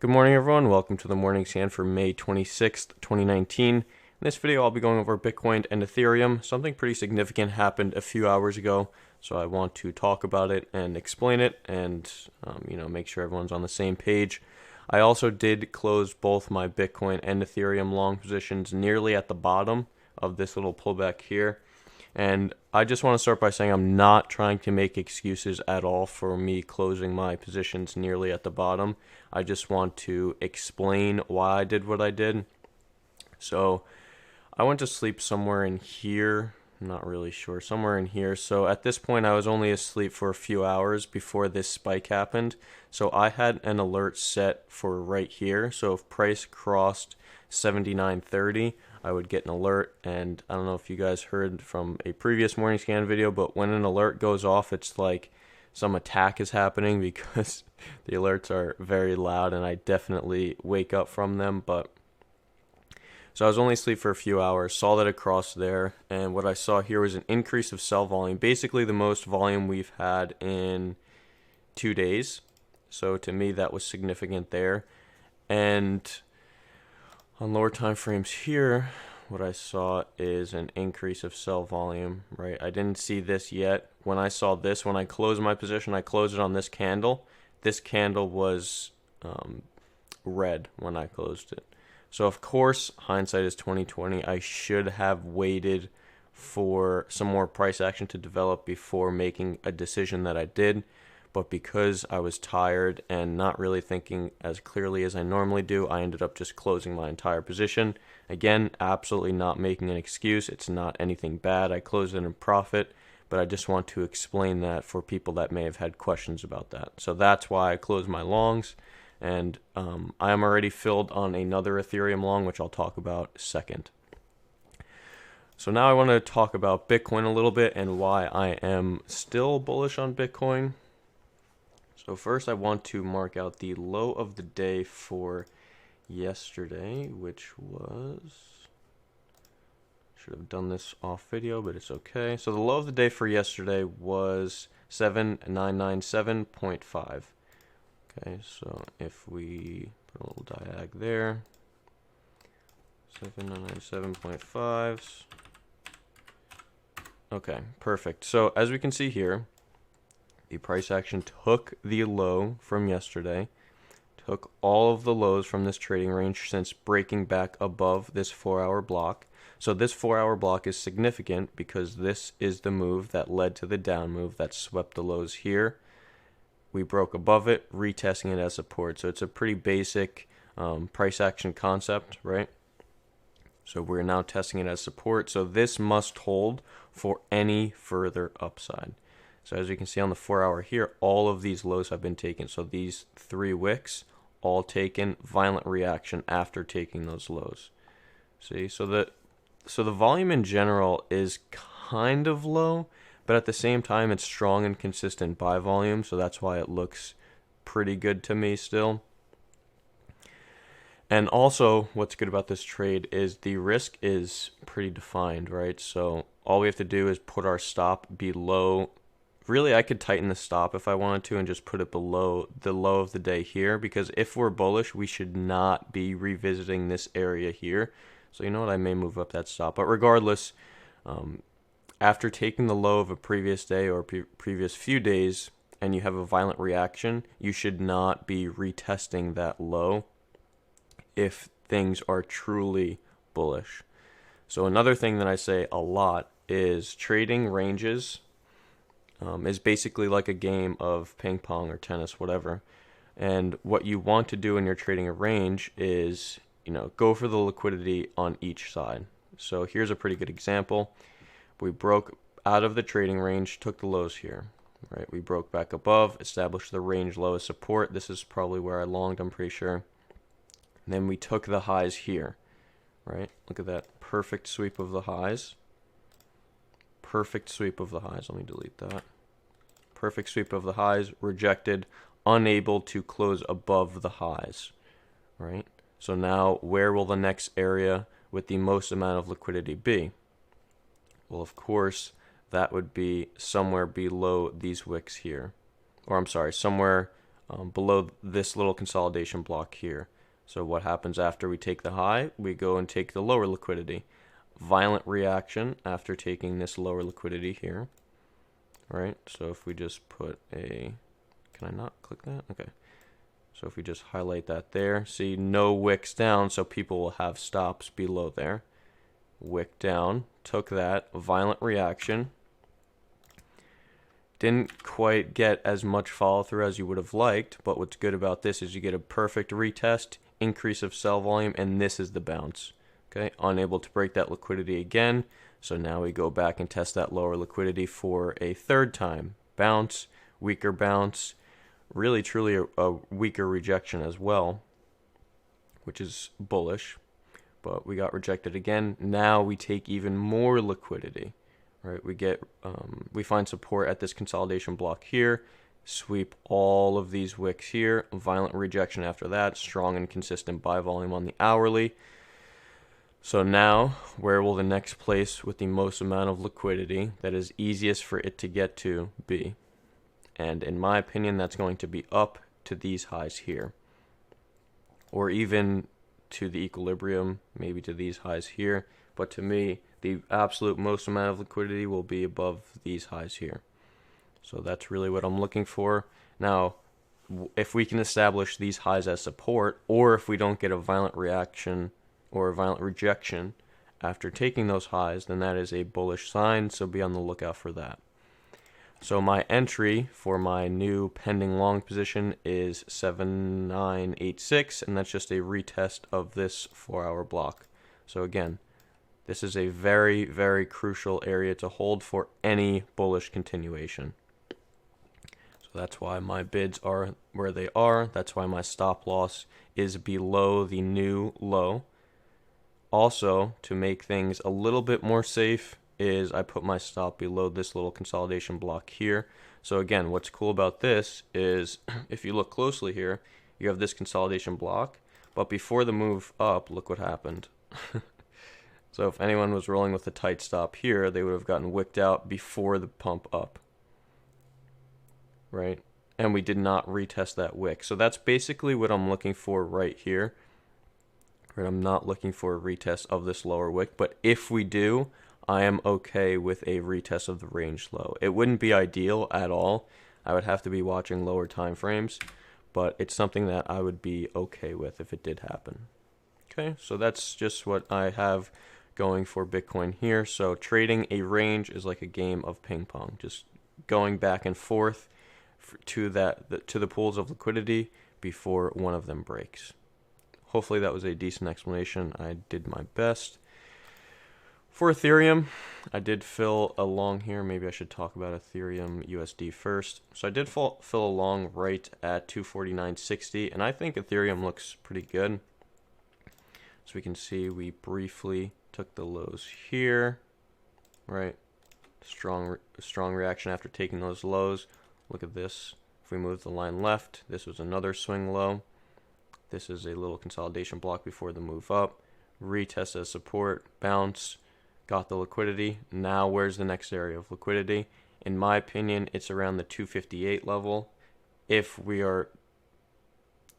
Good morning, everyone. Welcome to the morning scan for May 26th, 2019. In this video, I'll be going over Bitcoin and Ethereum. Something pretty significant happened a few hours ago, so I want to talk about it and explain it and, make sure everyone's on the same page. I also did close both my Bitcoin and Ethereum long positions nearly at the bottom of this little pullback here. And I just want to start by saying I'm not trying to make excuses at all for me closing my positions nearly at the bottom. I just want to explain why I did what I did. So I went to sleep somewhere in here. I'm not really sure. Somewhere in here. So at this point, I was only asleep for a few hours before this spike happened. So I had an alert set for right here. So if price crossed 79.30, I would get an alert. And I don't know if you guys heard from a previous morning scan video, but when an alert goes off, it's like some attack is happening because the alerts are very loud and I definitely wake up from them. But so I was only asleep for a few hours, saw that it crossed there, and what I saw here was an increase of sell volume, basically the most volume we've had in 2 days. So to me, that was significant there. And on lower time frames here, what I saw is an increase of sell volume, right? I didn't see this yet. When I saw this, when I closed my position, I closed it on this candle. This candle was red when I closed it. So of course, hindsight is 2020. I should have waited for some more price action to develop before making a decision that I did. But because I was tired and not really thinking as clearly as I normally do, I ended up just closing my entire position. Again, absolutely not making an excuse. It's not anything bad. I closed it in profit, but I just want to explain that for people that may have had questions about that. So that's why I closed my longs. And I am already filled on another Ethereum long, which I'll talk about second. So now I want to talk about Bitcoin a little bit and why I am still bullish on Bitcoin. So first I want to mark out the low of the day for yesterday, which was, should have done this off video, but it's okay. So the low of the day for yesterday was 7997.5. Okay, so if we put a little diag there, 7997.5s. Okay, perfect. So as we can see here, the price action took the low from yesterday, took all of the lows from this trading range since breaking back above this 4-hour block. So this 4-hour block is significant because this is the move that led to the down move that swept the lows here. We broke above it, retesting it as support. So it's a pretty basic price action concept, right? So we're now testing it as support. So this must hold for any further upside. So as you can see on the 4-hour here, all of these lows have been taken. So these 3 wicks, all taken, violent reaction after taking those lows. See, so the volume in general is kind of low, but at the same time, it's strong and consistent buy volume, so that's why it looks pretty good to me still. And also, what's good about this trade is the risk is pretty defined, right? So all we have to do is put our stop below. Really, I could tighten the stop if I wanted to and just put it below the low of the day here, because if we're bullish, we should not be revisiting this area here. So you know what, I may move up that stop. But regardless, after taking the low of a previous day or previous few days and you have a violent reaction, you should not be retesting that low if things are truly bullish. So another thing that I say a lot is trading ranges is basically like a game of ping pong or tennis, whatever. And what you want to do when you're trading a range is, go for the liquidity on each side. So here's a pretty good example. We broke out of the trading range, took the lows here, right? We broke back above, established the range low as support. This is probably where I longed, I'm pretty sure. And then we took the highs here, right? Look at that perfect sweep of the highs. Perfect sweep of the highs. Let me delete that. Perfect sweep of the highs, rejected, unable to close above the highs, right? So now where will the next area with the most amount of liquidity be? Well, of course, that would be somewhere below these wicks here. Or I'm sorry, somewhere below this little consolidation block here. So what happens after we take the high? We go and take the lower liquidity. Violent reaction after taking this lower liquidity here. Right? So if we just put a... Can I not click that? Okay. So if we just highlight that there, see no wicks down, so people will have stops below there. Wick down, took that, violent reaction. Didn't quite get as much follow through as you would have liked, but what's good about this is you get a perfect retest, increase of sell volume, and this is the bounce. Okay, unable to break that liquidity again, so now we go back and test that lower liquidity for a third time. Bounce, weaker bounce, really truly a weaker rejection as well, which is bullish, but we got rejected again. Now we take even more liquidity. Right, we find support at this consolidation block here, sweep all of these wicks here, violent rejection after that, strong and consistent buy volume on the hourly. So now, where will the next place with the most amount of liquidity that is easiest for it to get to be? And in my opinion, that's going to be up to these highs here, or even to the equilibrium, maybe to these highs here. But to me, the absolute most amount of liquidity will be above these highs here. So that's really what I'm looking for. Now, if we can establish these highs as support, or if we don't get a violent reaction or a violent rejection after taking those highs, then that is a bullish sign, so be on the lookout for that. So my entry for my new pending long position is 7986, and that's just a retest of this 4-hour block. So again, this is a very, very crucial area to hold for any bullish continuation. So that's why my bids are where they are. That's why my stop loss is below the new low. Also, to make things a little bit more safe, is I put my stop below this little consolidation block here. So again, what's cool about this is if you look closely here, you have this consolidation block, but before the move up, look what happened. So if anyone was rolling with a tight stop here, they would have gotten wicked out before the pump up, right? And we did not retest that wick. So that's basically what I'm looking for right here. Right, I'm not looking for a retest of this lower wick, but if we do, I am okay with a retest of the range low. It wouldn't be ideal at all. I would have to be watching lower time frames, but it's something that I would be okay with if it did happen. Okay, so that's just what I have going for Bitcoin here. So trading a range is like a game of ping pong, just going back and forth to the pools of liquidity before one of them breaks. Hopefully that was a decent explanation. I did my best. For Ethereum, I did fill a long here. Maybe I should talk about Ethereum USD first. So I did fill a long right at 249.60, and I think Ethereum looks pretty good. So we can see we briefly took the lows here, right? Strong reaction after taking those lows. Look at this. If we move the line left, this was another swing low. This is a little consolidation block before the move up. Retest as support, bounce. Got the liquidity. Now where's the next area of liquidity? In my opinion, it's around the 258 level. If we are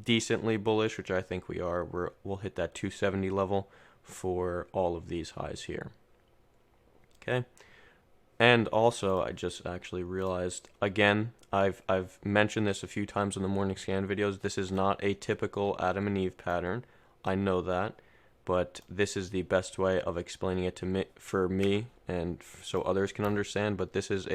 decently bullish, which I think we are, we'll hit that 270 level for all of these highs here. Okay. And also, I just actually realized, again, I've mentioned this a few times in the morning scan videos. This is not a typical Adam and Eve pattern. I know that. But this is the best way of explaining it to me, for me, and so others can understand. But this is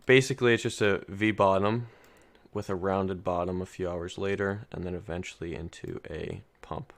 basically it's just a V bottom with a rounded bottom a few hours later, and then eventually into a pump.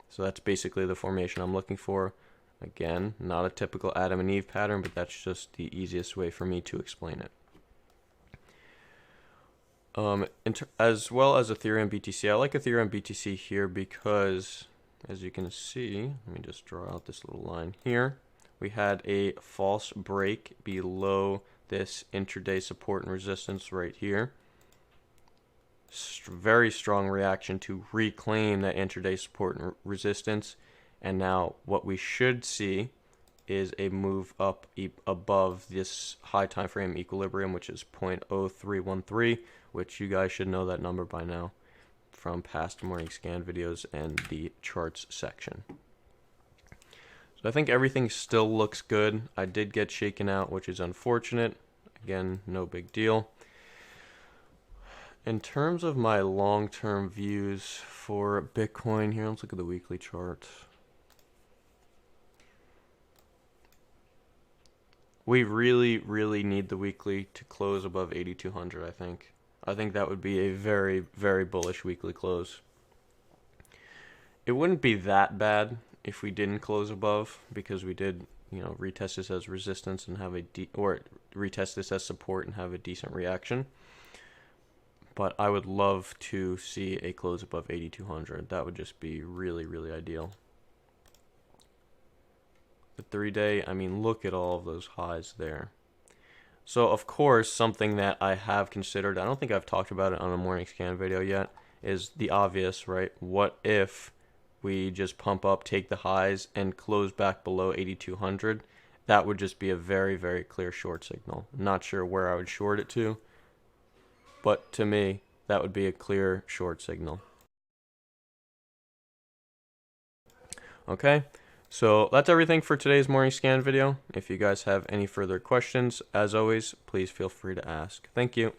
So that's basically the formation I'm looking for. Again, not a typical Adam and Eve pattern, but that's just the easiest way for me to explain it. As well as Ethereum BTC, I like Ethereum BTC here because, as you can see, let me just draw out this little line here. We had a false break below this intraday support and resistance right here. Very strong reaction to reclaim that intraday support and resistance. And now what we should see is a move up above this high time frame equilibrium, which is 0.0313, which you guys should know that number by now from past morning scan videos and the charts section. So I think everything still looks good. I did get shaken out, which is unfortunate. Again, no big deal. In terms of my long-term views for Bitcoin, here, let's look at the weekly chart. We really, really need the weekly to close above 8,200, I think. I think that would be a very, very bullish weekly close. It wouldn't be that bad if we didn't close above, because we did, retest this as resistance and have or retest this as support and have a decent reaction. But I would love to see a close above 8,200. That would just be really, really ideal. The 3-day, I mean, look at all of those highs there. So, of course, something that I have considered, I don't think I've talked about it on a morning scan video yet, is the obvious, right? What if we just pump up, take the highs, and close back below 8,200? That would just be a very, very clear short signal. I'm not sure where I would short it to, but to me, that would be a clear short signal. Okay, so that's everything for today's morning scan video. If you guys have any further questions, as always, please feel free to ask. Thank you.